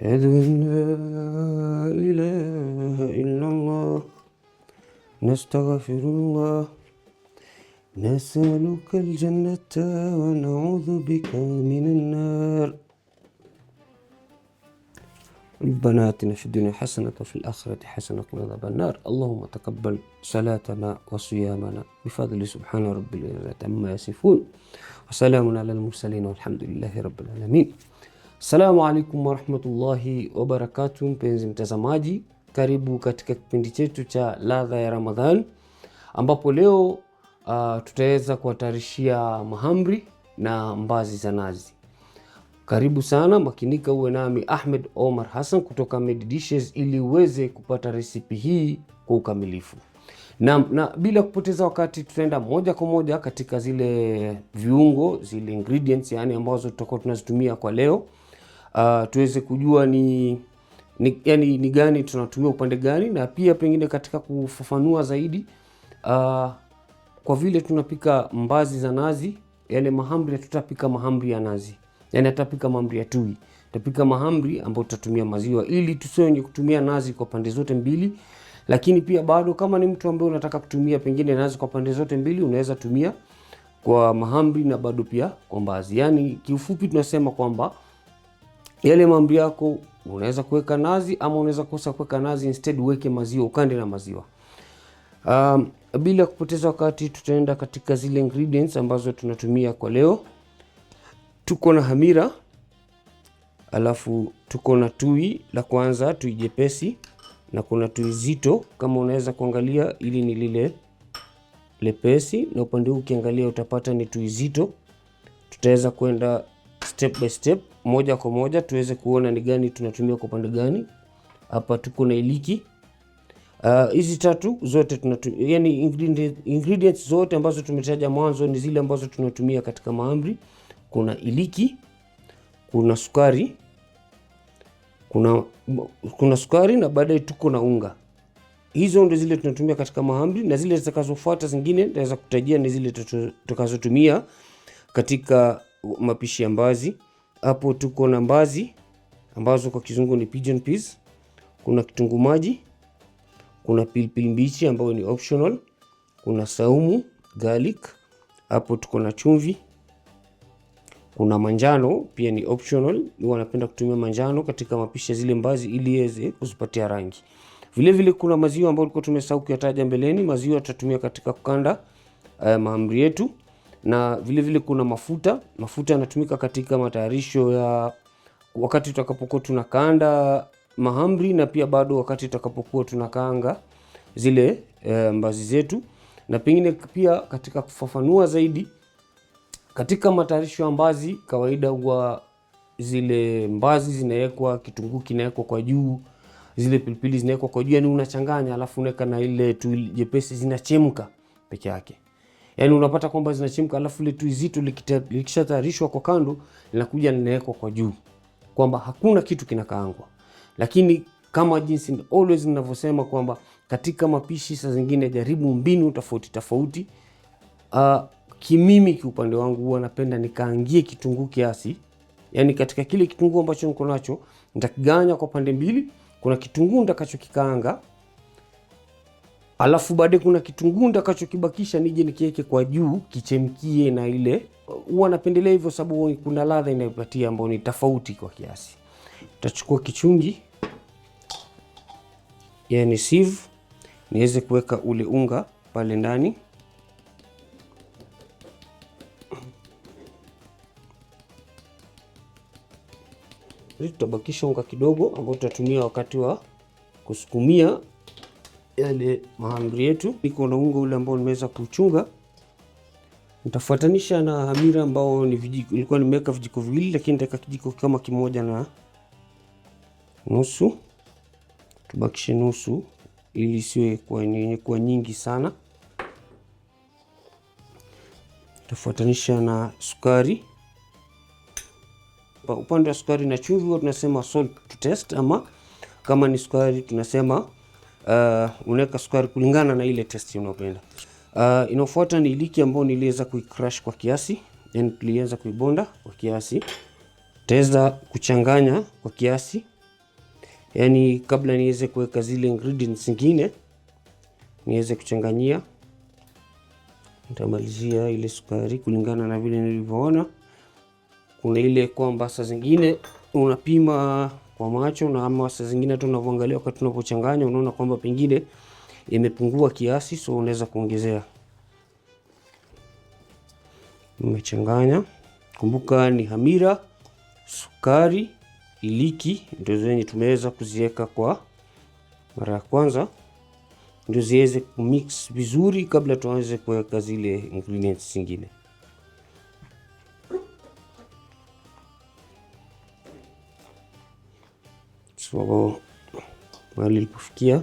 أشهد أن لا إله إلا الله نستغفر الله نسألك الجنة ونعوذ بك من النار ربنا آتنا في الدنيا حسنة وفي الآخرة حسنة وقنا عذاب النار اللهم تقبل صلاتنا وصيامنا بفضل سبحان رب العزة عما يصفون وسلام على المرسلين والحمد لله رب العالمين. Assalamu alaikum warahmatullahi wabarakatuh. Mpenzi mtazamaji, karibu katika kipindi chetu cha ladha ya Ramadhan, ambapo leo tutaweza kuwatarishia mahamri na mbazi za nazi. Karibu sana, makinika uwe nami Ahmed Omar Hassan kutoka Made Dishes ili uweze kupata resipi hii kwa ukamilifu. Na bila kupoteza wakati tutaenda moja kwa moja katika zile viungo, zile ingredients yani ambazo tutakuwa tunazitumia kwa leo. Tuweze kujua ni gani tunatumia upande gani, na pia pengine katika kufafanua zaidi kwa vile tunapika mbazi za nazi, yale mahamri tutapika mahamri ya nazi. Yani tutapika mahamri ya tui. Tutapika mahamri ambayo tutatumia maziwa ili tusiwe kutumia nazi kwa pande zote mbili. Lakini pia bado kama ni mtu ambaye unataka kutumia pengine nazi kwa pande zote mbili, unaweza tumia kwa mahamri na bado pia kwa mbazi. Yani kiufupi tunasema kwamba yale mahamri yako unaweza kuweka nazi ama unaweza kosa kuweka nazi, instead uweke maziwa, ukande na maziwa. Bila kupoteza wakati tutaenda katika zile ingredients ambazo tunatumia kwa leo. Tuko na hamira, alafu tuko na tui la kwanza, tui jepesi, na kuna tui zito kama unaweza kuangalia, ili ni lile lepesi, na upande huu ukiangalia utapata ni tui zito. Tutaweza kwenda step by step, moja kwa moja tuweze kuona ni gani tunatumia kwa upande gani. Hapa tuko na iliki. Hizi tatu zote tunatumia, yani ingredients zote ambazo tumetaja mwanzo ni zile ambazo tunatumia katika mahamri. Kuna iliki, kuna sukari, kuna sukari, na baadaye tuko na unga. Hizo ndio zile tunatumia katika mahamri, na zile zitakazofuata zingine naweza kutajia ni zile tutakazotumia katika mapishi ya mbazi. Hapo tuko na mbazi ambazo kwa kizungu ni pigeon peas, kuna kitunguu maji, kuna pilipili mbichi ambayo ni optional, kuna saumu garlic, hapo tuko na chumvi, kuna manjano pia ni optional. Ni wanapenda kutumia manjano katika mapishi zile mbazi ili iweze kuzipatia rangi. Vile vile kuna maziwa ambayo tulikuwa tumesahau kuyataja mbeleni. Maziwa tutatumia katika kukanda mahamri yetu, na vile vile kuna mafuta. Mafuta yanatumika katika matayarisho ya wakati tutakapokuwa tunakanda mahamri, na pia bado wakati tutakapokuwa tunakaanga zile mbazi zetu. Na pengine pia katika kufafanua zaidi, katika matayarisho ya mbazi kawaida huwa zile mbazi zinawekwa, kitunguu kinawekwa kwa juu, zile pilipili zinawekwa kwa juu, yani unachanganya alafu unaweka na ile tui jepesi, zinachemka peke yake. Yani unapata kwamba zinachemka, alafu ile tui zito likishatayarishwa kwa kando linakuja linawekwa kwa juu, kwamba hakuna kitu kinakaangwa. Lakini kama jinsi always ninavyosema kwamba katika mapishi saa zingine jaribu mbinu tofauti tofauti. Kimimi kiupande wangu huwa napenda nikaangie kitunguu kiasi. Yani katika kile kitunguu ambacho niko nacho nitakiganya kwa pande mbili. Kuna kitunguu nitakachokikaanga, alafu baadaye kuna kitunguu nitakachokibakisha nije nikiweke kwa juu kichemkie na ile. Huwa napendelea hivyo sababu kuna ladha inayopatia ambayo ni tofauti kwa kiasi. Tutachukua kichungi, yani sieve, niweze kuweka ule unga pale ndani. Tutabakisha unga kidogo ambao tutatumia wakati wa kusukumia yale mahamri yetu. Niko na unga ule ambao nimeweza kuchunga. Nitafuatanisha na hamira ambao ni vijiko, nilikuwa nimeweka vijiko viwili, lakini nitaweka kijiko kama kimoja na nusu. Tubakishe nusu ili siwe kwa nyingi sana. Tafuatanisha na sukari. Upande wa sukari na chumvi huwa tunasema salt to taste, ama kama ni sukari tunasema unaweka sukari kulingana na ile taste unayopenda. Inafuata ni iliki ambayo niliweza kuicrush kwa kiasi, yani tuliweza kuibonda kwa kiasi. Taweza kuchanganya kwa kiasi Yani kabla niweze kuweka zile ingredients zingine, niweze kuchanganyia. Nitamalizia ile sukari kulingana na vile nilivyoona. Kuna ile kwamba saa zingine unapima kwa macho, na ama saa zingine tu unavyoangalia wakati unapochanganya unaona kwamba pengine imepungua kiasi, so unaweza kuongezea. Umechanganya. Kumbuka ni hamira, sukari, iliki ndio zenye tumeweza kuziweka kwa mara ya kwanza, ndio ziweze kumix vizuri kabla tuanze kuweka zile ingredients zingine. So mahali ilipofikia,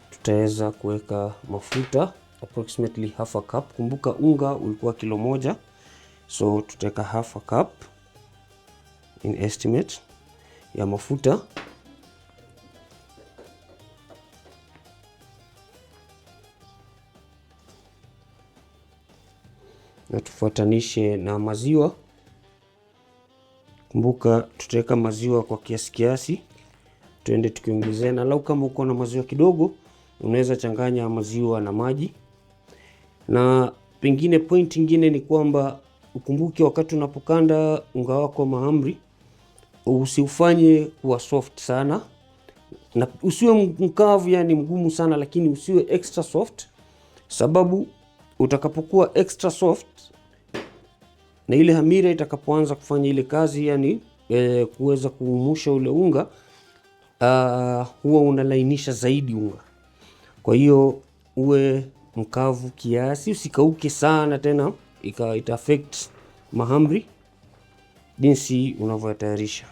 tutaweza kuweka mafuta approximately half a cup. Kumbuka unga ulikuwa kilo moja, so tutaweka half a cup in estimate ya mafuta. Na tufuatanishe na maziwa. Kumbuka tutaweka maziwa kwa kiasi kiasi, tuende tukiongezea, na lau kama uko na maziwa kidogo unaweza changanya maziwa na maji. Na pengine point nyingine ni kwamba ukumbuke wakati unapokanda unga wako mahamri, usiufanye kuwa soft sana, na usiwe mkavu yani mgumu sana, lakini usiwe extra soft, sababu utakapokuwa extra soft na ile hamira itakapoanza kufanya ile kazi, yani kuweza kuumusha ule unga, huwa unalainisha zaidi unga. Kwa hiyo uwe mkavu kiasi, usikauke sana tena ita affect mahamri jinsi unavyotayarisha.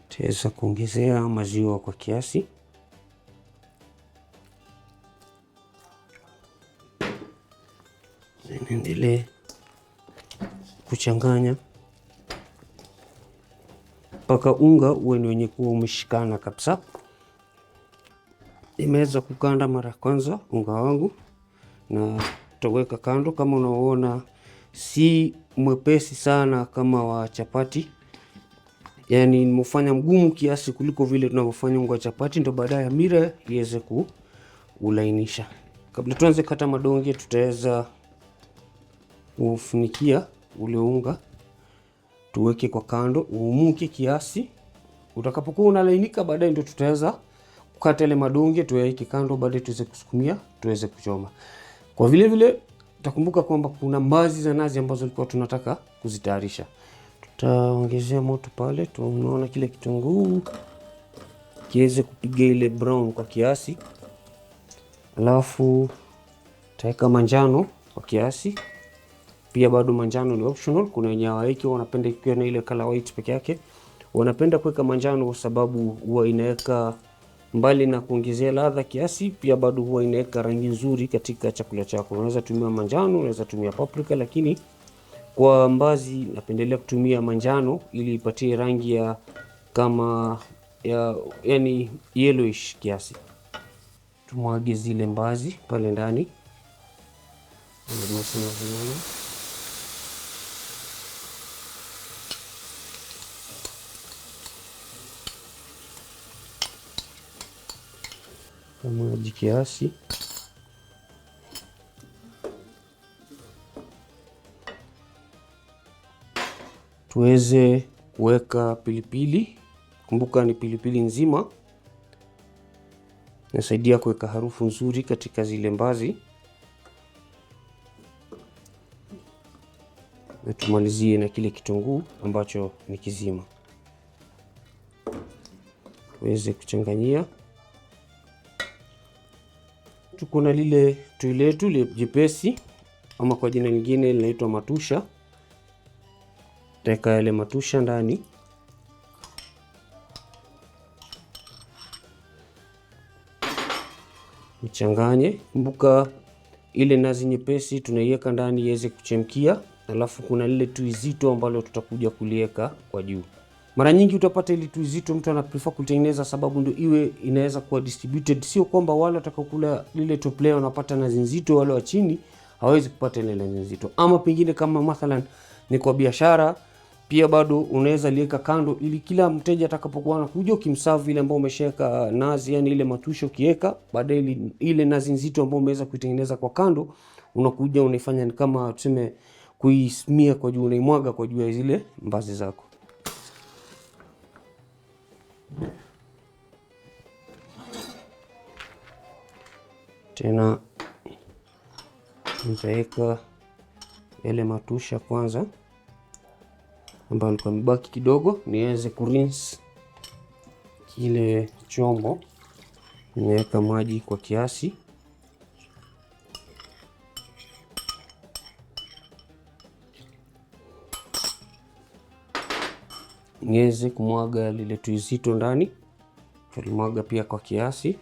Taweza kuongezea maziwa kwa kiasi. Niendelee kuchanganya mpaka unga uwe ni wenye kuwa umeshikana kabisa. Nimeweza kukanda mara kwanza unga wangu na tutaweka kando. Kama unaona si mwepesi sana kama wa chapati, yani nimefanya mgumu kiasi kuliko vile tunavyofanya unga wa chapati, ndio baadaye hamira iweze kulainisha. Kabla tuanze kata madonge, tutaweza kufunikia ule unga, tuweke kwa kando uumuke kiasi. Utakapokuwa unalainika, baadaye ndio tutaweza kukata ile madonge tuweke kando, baadaye tuweze kusukumia tuweze kuchoma. Kwa vile vile utakumbuka kwamba kuna mbazi za nazi ambazo tulikuwa tunataka kuzitayarisha. Tutaongezea moto pale, tunaona kile kitunguu kiweze kupiga ile brown kwa kiasi. Alafu tutaweka manjano kwa kiasi. Pia bado manjano ni optional. Kuna wenye hawaweki, wanapenda ikiwa na ile color white peke yake. Wanapenda kuweka manjano kwa sababu huwa inaweka, mbali na kuongezea ladha kiasi, pia bado huwa inaweka rangi nzuri katika chakula chako. Unaweza tumia manjano, unaweza tumia paprika, lakini kwa mbazi napendelea kutumia manjano ili ipatie rangi ya kama yani yellowish kiasi. Tumwage zile mbazi pale ndani. Maji kiasi. Tuweze kuweka pilipili. Kumbuka ni pilipili nzima, inasaidia kuweka harufu nzuri katika zile mbazi. Na tumalizie na kile kitunguu ambacho ni kizima. Tuweze kuchanganyia. Tuko na lile tui letu jepesi, ama kwa jina lingine linaitwa matusha. Teka yale matusha ndani. Mchanganye. Kumbuka ile nazi nyepesi tunaiweka ndani iweze kuchemkia, alafu kuna lile tui zito ambalo tutakuja kuliweka kwa juu. Mara nyingi utapata ile tui zito mtu ana prefer kutengeneza sababu ndio iwe inaweza kuwa distributed, sio kwamba wale watakakula lile top layer wanapata nazi nzito, wale wa chini hawezi kupata ile nazi nzito. Ama pengine kama mathalan ni kwa biashara pia bado unaweza liweka kando ili kila mteja atakapokuwa anakuja ukimserve ile ambayo umeshaweka nazi, yani ile matusho kiweka, baadaye ile nazi nzito ambayo umeweza kuitengeneza kwa kando unakuja unaifanya kama tuseme kuismia kwa juu, unaimwaga kwa juu ya zile mbazi zako. Tena nitaweka yale matusha kwanza ambayo alikuwa mbaki kidogo, niweze kurinse kile chombo. Nimeweka maji kwa kiasi, niweze kumwaga lile tui zito ndani. Tulimwaga pia kwa kiasi.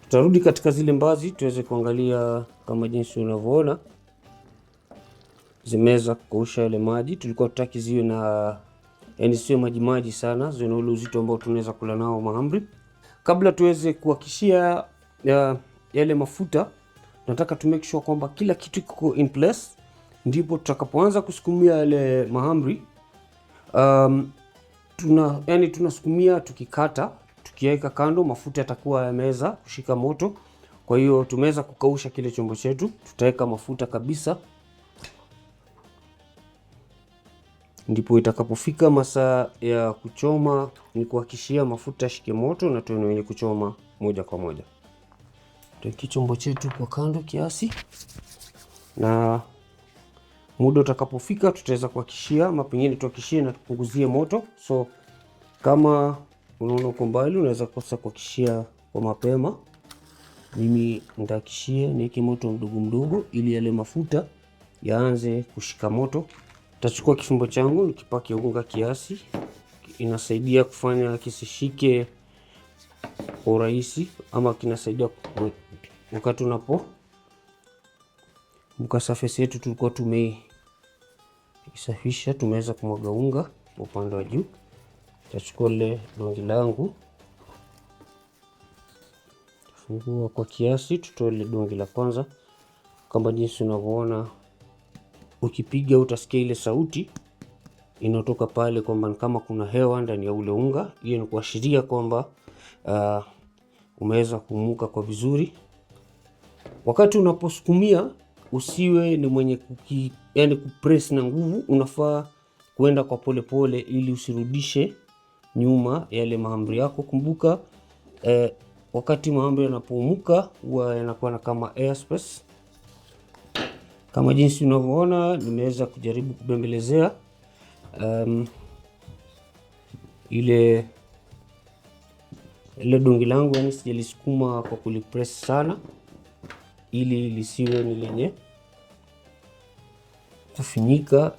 Tutarudi katika zile mbazi tuweze kuangalia kama jinsi unavyoona zimeweza kukausha ile maji. Tulikuwa tutaki ziwe na yani sio maji sana, ziwe na ule uzito ambao tunaweza kula nao mahamri. Kabla tuweze kuhakishia yale mafuta, tunataka to make sure kwamba kila kitu kiko in place, ndipo tutakapoanza kusukumia yale mahamri. Tunasukumia tukikata, tukiweka kando, mafuta yatakuwa yameweza kushika moto. Kwa hiyo tumeweza kukausha kile chombo chetu, tutaweka mafuta kabisa. Ndipo itakapofika masaa ya kuchoma ni kuhakikishia mafuta shike moto na tuwe wenye kuchoma moja kwa moja. Tuweke chombo chetu kwa kando kiasi, na muda utakapofika tutaweza kuhakikishia, ama pengine tuhakikishie na tupunguzie moto. So kama unaona uko mbali unaweza kosa kuhakikishia kwa mapema. Mimi nitahakikishia niweke moto mdogo ili yale mafuta yaanze kushika moto. Tachukua kifimbo changu nikipake unga kiasi, inasaidia kufanya kisishike kwa urahisi, ama kinasaidia wakati unapo mka surface yetu tulikuwa tumeisafisha, tumeweza kumwaga unga upande wa juu. Tachukua ile dongi langu, tafungua kwa kiasi, tutoe ile dongi la kwanza. Kama jinsi unavyoona, ukipiga utasikia ile sauti inatoka pale kwamba kama kuna hewa ndani ya ule unga. Hiyo ni kuashiria kwamba umeweza kumuka kwa vizuri. Wakati unaposukumia usiwe ni mwenye kupress na nguvu, unafaa kuenda kwa pole ili usirudishe nyuma yale mahamri yako. Kumbuka wakati mahamri yanapoumuka huwa yanakuwa na kama airspace. Kama jinsi unavyoona, nimeweza kujaribu kubembelezea ile dongi langu, yani sijalisukuma kwa kulipress sana, ili lisiwe ni lenye kufinyika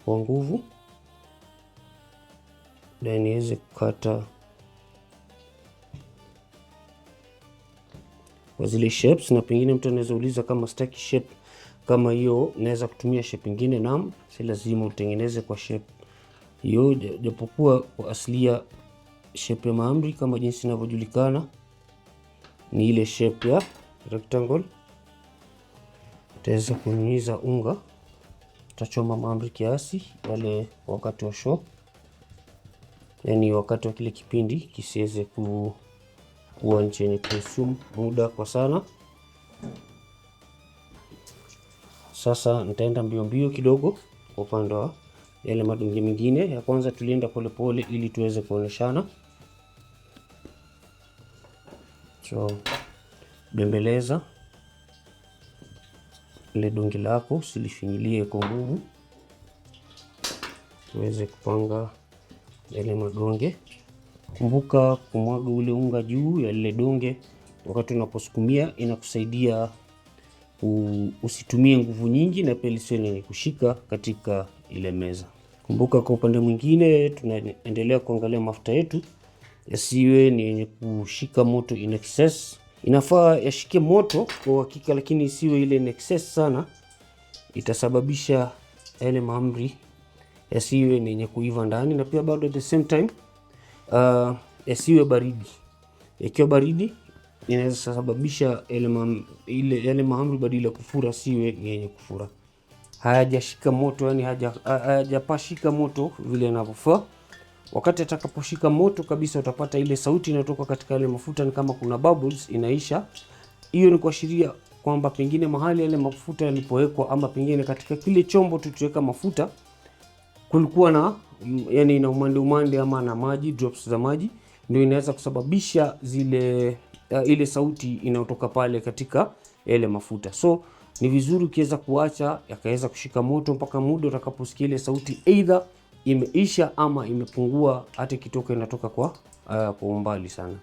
kwa nguvu, na niweze kukata kwa zile shapes. Na pengine mtu anaweza uliza kama staki shape kama hiyo, naweza kutumia shape nyingine. Naam, si lazima utengeneze kwa shape hiyo, japokuwa kwa aslia shape ya mahamri kama jinsi inavyojulikana ni ile shape ya rectangle. Utaweza kunyunyiza unga, utachoma mahamri kiasi wale wakati wa show, yani wakati wa kile kipindi kisiweze kuwa chenye consume muda kwa sana. Sasa nitaenda mbio kidogo kwa upande wa yale madonge mengine. Ya kwanza tulienda pole ili tuweze kuoneshana. So bembeleza ile donge lako, usilifinyilie kwa nguvu, tuweze kupanga yale madonge. Kumbuka kumwaga ule unga juu ya ile donge wakati unaposukumia inakusaidia usitumie nguvu nyingi na pia lisiwe lenye kushika katika ile meza. Kumbuka kwa upande mwingine tunaendelea kuangalia mafuta yetu yasiwe ni yenye kushika moto in excess. Inafaa yashike moto kwa hakika, lakini isiwe ile in excess sana, itasababisha yale mahamri yasiwe ni yenye kuiva ndani, na pia bado at the same time yasiwe baridi. Yakiwa baridi inaweza sababisha yale mahamri badala kufura siwe yenye kufura. Hayajashika moto, yani hayajapashika moto vile inavyofaa. Wakati atakaposhika moto kabisa, utapata ile sauti inatoka katika yale mafuta ni kama kuna bubbles inaisha. Hiyo ni kuashiria kwamba pengine mahali yale mafuta yalipowekwa, ama pengine katika kile chombo tulichoweka mafuta kulikuwa na yani na umande ama na maji, drops za maji, ndio inaweza kusababisha ile sauti inayotoka pale katika yale mafuta. So ni vizuri ukiweza kuacha yakaweza kushika moto mpaka muda utakaposikia ile sauti either imeisha ama imepungua, hata kitoka inatoka kwa umbali sana.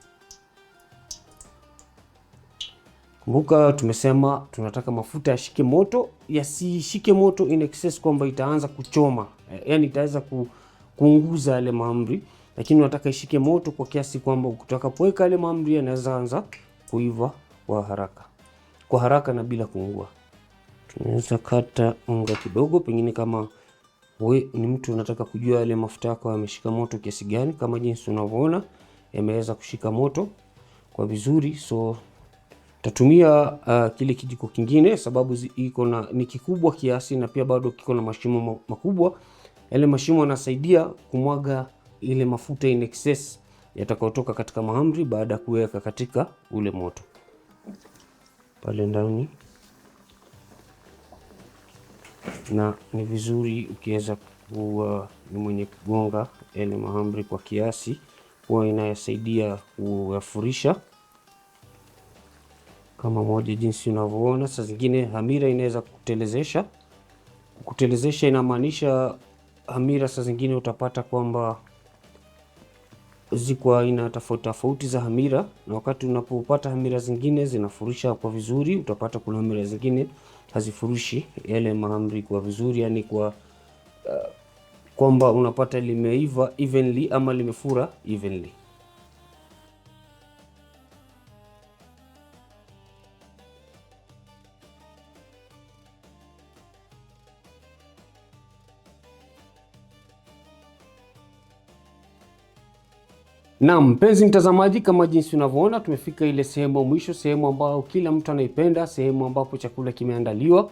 Kumbuka tumesema tunataka mafuta yashike moto, yasishike moto in excess kwamba itaanza kuchoma, yani itaweza kuunguza yale mahamri, lakini unataka ishike moto kwa kiasi kwamba utakapoweka yale mahamri yanaweza anza kuiva kwa haraka na bila kuungua. Tunaweza kata unga kidogo, pengine kama wewe ni mtu unataka kujua yale mafuta yako yameshika moto kiasi gani, kama jinsi unavyoona yameweza kushika moto kwa vizuri. So tatumia kile kijiko kingine, sababu ni kikubwa kiasi na pia bado kiko na mashimo makubwa. Yale mashimo yanasaidia kumwaga ile mafuta in excess yatakayotoka katika mahamri baada ya kuweka katika ule moto pale ndani. Na ni vizuri ukiweza kuwa ni mwenye kugonga yale mahamri kwa kiasi, huwa inayasaidia kuyafurisha kama moja jinsi unavyoona. Saa zingine hamira inaweza kutelezesha. Inamaanisha hamira saa zingine utapata kwamba ziko aina tofauti za hamira, na wakati unapopata hamira zingine zinafurisha kwa vizuri, utapata kuna hamira zingine hazifurishi yale mahamri kwa vizuri, yani kwamba unapata limeiva evenly ama limefura evenly. Na mpenzi mtazamaji, kama jinsi unavyoona tumefika ile sehemu mwisho, sehemu ambayo kila mtu anaipenda, sehemu ambapo chakula kimeandaliwa.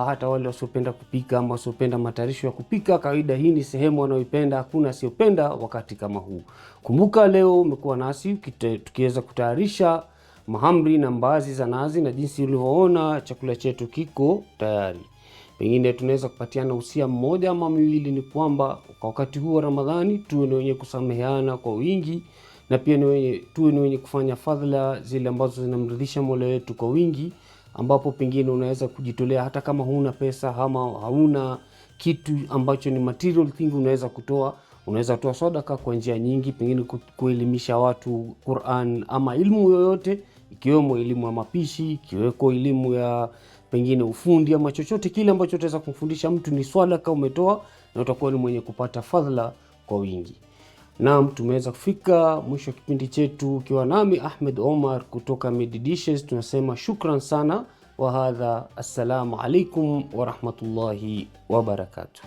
Hata wale wasiopenda kupika ama wasiopenda matayarisho ya kupika, kawaida hii ni sehemu wanaoipenda, hakuna asiyopenda wakati kama huu. Kumbuka leo umekuwa nasi tukiweza kutayarisha mahamri na mbaazi za nazi, na jinsi ulivyoona chakula chetu kiko tayari. Pengine tunaweza kupatiana usia mmoja ama miwili, ni kwamba kwa wakati huu wa Ramadhani tuwe ni wenye kusameheana kwa wingi, na pia tuwe ni wenye kufanya fadhila zile ambazo zinamridhisha Mola wetu kwa wingi, ambapo pengine unaweza kujitolea hata kama huna pesa ama hauna kitu ambacho ni material thing unaweza kutoa. Unaweza kutoa sadaka kwa njia nyingi, pengine kuelimisha watu Qur'an ama elimu yoyote, ikiwemo elimu ya mapishi, ikiweko elimu ya pengine ufundi ama chochote kile ambacho utaweza kumfundisha mtu, ni swala kama umetoa na utakuwa ni mwenye kupata fadhila kwa wingi. Naam, tumeweza kufika mwisho wa kipindi chetu, ukiwa nami Ahmed Omar kutoka Medi Dishes. Tunasema shukran sana wa hadha, assalamu alaikum wa rahmatullahi wa barakatuh.